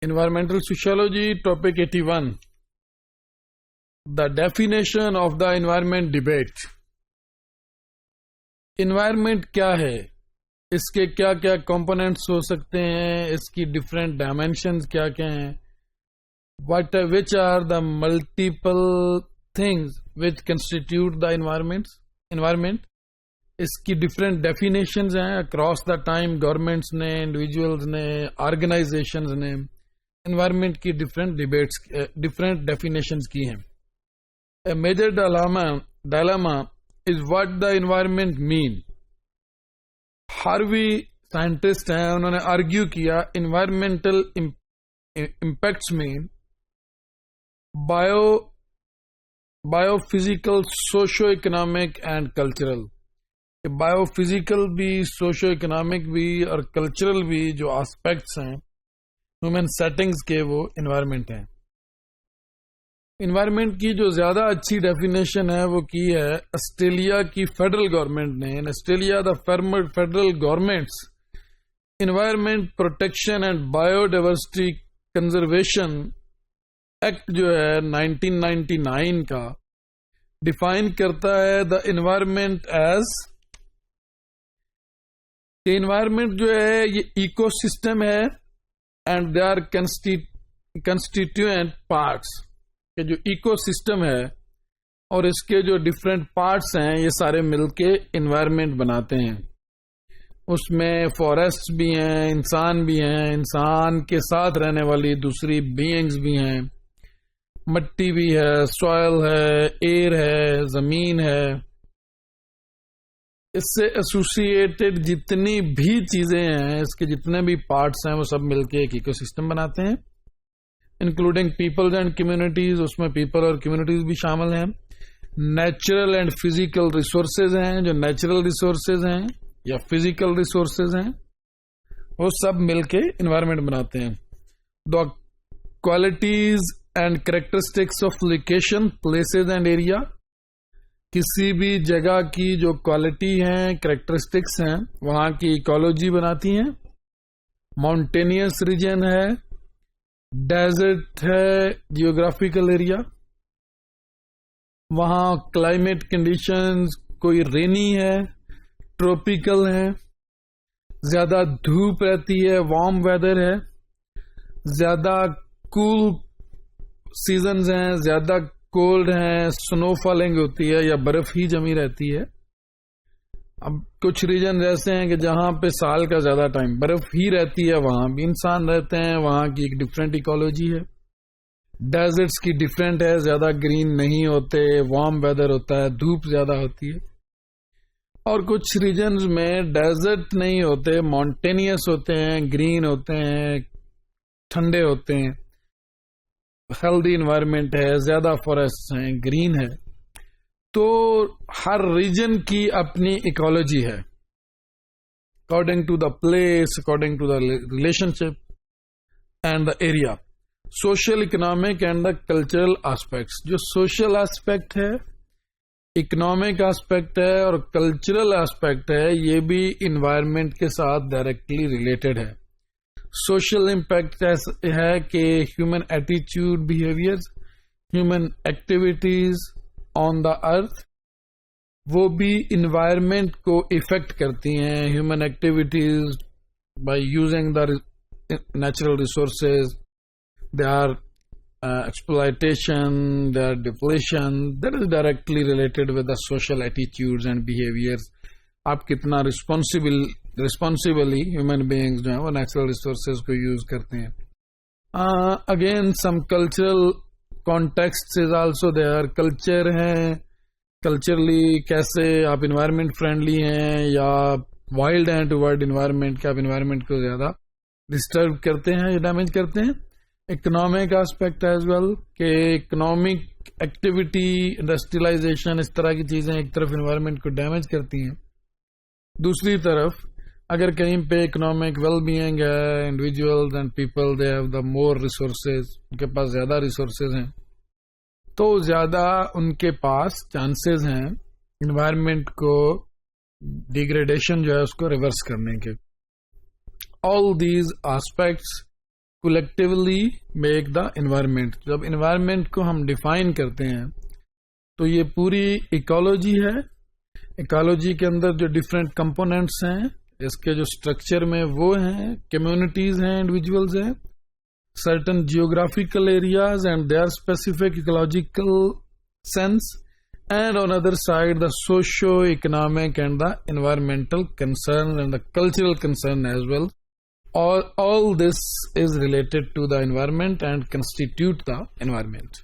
Environmental Sociology, Topic 81. The definition of the environment debate. Environment کیا ہے؟ اس کے کیا کیا components ہو سکتے ہیں؟ اس کی different dimensions کیا کیا ہیں؟ Which are the multiple things which constitute the environment? اس کی different definitions ہیں across the time governments نے, individuals نے, organizations نے environment کی different definitions کی ہیں. A major dilemma is what the environment mean. Harvey scientist ہیں, انہوں نے آرگیو کیا environmental impacts میں bio physical, socio economic and cultural. Bio physical بھی, سوشو اکنامک بھی اور کلچرل بھی جو آسپیکٹس ہیں ہیومن سیٹنگز کے, وہ انوائرمنٹ ہیں. انوائرمنٹ کی جو زیادہ اچھی ڈیفینیشن ہے وہ کی ہے آسٹریلیا کی فیڈرل گورنمنٹ نے. In Australia the federal governments environment protection and bio diversity conservation act جو ہے 1999 کا ڈیفائن کرتا ہے دا انوائرمنٹ ایز کہ انوائرمنٹ جو ہے یہ ایکو سسٹم ہے اینڈ دے آر کنسٹیٹیوئنٹ پارٹس. کہ جو ایکو سسٹم ہے اور اس کے جو ڈفرینٹ پارٹس ہیں یہ سارے مل کے انوائرمنٹ بناتے ہیں. اس میں فارسٹ بھی ہیں, انسان بھی ہیں, انسان کے ساتھ رہنے والی دوسری بینگز بھی ہیں, مٹی بھی ہے, سوائل ہے, ایئر ہے, زمین ہے. اس سے ایسوسیٹڈ جتنی بھی چیزیں ہیں, اس کے جتنے بھی پارٹس ہیں وہ سب مل کے ایک ایکو سسٹم بناتے ہیں, انکلوڈنگ پیپلز اینڈ کمیونٹیز. اس میں پیپل اور کمیونٹیز بھی شامل ہیں. نیچرل اینڈ فزیکل ریسورسز ہیں, جو نیچرل ریسورسز ہیں یا فزیکل ریسورسز ہیں وہ سب مل کے انوائرمنٹ بناتے ہیں. The qualities and characteristics of location, places and area. کسی بھی جگہ کی جو کوالٹی ہیں, کریکٹرسٹکس ہیں, وہاں کی ایکولوجی بناتی ہیں. ماؤنٹینیس ریجن ہے, ڈیزرٹ ہے, جیوگرافیکل ایریا. وہاں کلائمیٹ کنڈیشنز کوئی رینی ہے, ٹروپیکل ہے, زیادہ دھوپ رہتی ہے, وارم ویدر ہے, زیادہ کول سیزنز ہیں, زیادہ کولڈ ہیں, سنو فالنگ ہوتی ہے یا برف ہی جمی رہتی ہے. اب کچھ ریجن ایسے ہیں کہ جہاں پہ سال کا زیادہ ٹائم برف ہی رہتی ہے, وہاں بھی انسان رہتے ہیں, وہاں کی ایک ڈفرینٹ ایکولوجی ہے. ڈیزرٹس کی ڈفرینٹ ہے, زیادہ گرین نہیں ہوتے, وارم ویدر ہوتا ہے, دھوپ زیادہ ہوتی ہے. اور کچھ ریجنز میں ڈیزرٹ نہیں ہوتے, ماؤنٹینیس ہوتے ہیں, گرین ہوتے ہیں, ٹھنڈے ہوتے ہیں, ہیلدی انوائرمنٹ ہے, زیادہ فارسٹ ہیں, گرین ہے. تو ہر ریجن کی اپنی ایکولوجی ہے, according to the place, according to the relationship and the area. Social, economic and the cultural aspects. جو سوشل آسپیکٹ ہے, اکنامک آسپیکٹ ہے اور کلچرل آسپیکٹ ہے, یہ بھی انوائرمنٹ کے ساتھ ڈائریکٹلی ریلیٹڈ ہے. سوشل امپیکٹ ہے کہ ہیومن ایٹیچیوڈ, behaviours, human activities on the earth, وہ بھی انوائرمنٹ کو افیکٹ کرتی ہیں. Human activities by using the natural resources, they are exploitation, they are depletion, that is directly related with the social attitudes and behaviours. آپ کتنا responsibly human beings جو ہیں وہ نیچرل ریسورسز کو یوز کرتے ہیں. Again some cultural context is also there. Culture ہیں, culturally کیسے آپ انوائرمنٹ فرینڈلی ہیں یا وائلڈ ہیں ٹوورڈ انوائرمنٹ, کہ آپ انوائرمنٹ کو زیادہ ڈسٹرب کرتے ہیں یا ڈیمیج کرتے ہیں. اکنامک آسپیکٹ ایز ویل کہ اکنامک ایکٹیویٹی, انڈسٹریلائزیشن, اس طرح کی چیزیں ایک طرف انوائرمنٹ کو ڈیمیج کرتی ہیں. دوسری طرف اگر کہیں پہ اکنامک ویل بینگ ہے, individuals and people they have the more resources, ان کے پاس زیادہ ریسورسز ہیں, تو زیادہ ان کے پاس چانسز ہیں انوائرمنٹ کو ڈیگریڈیشن جو ہے اس کو ریورس کرنے کے. All these aspects collectively make the environment. جب environment کو ہم define کرتے ہیں تو یہ پوری ایکالوجی ہے. ایکالوجی کے اندر جو ڈفرینٹ کمپوننٹس ہیں اس کے جو اسٹرکچر میں وہ ہیں کمیونٹیز ہیں, انڈیویجولز ہیں, certain geographical areas and their specific ecological sense, and on other side the socio economic and the environmental concern and the cultural concern as well. All this is related to the environment and constitute the environment.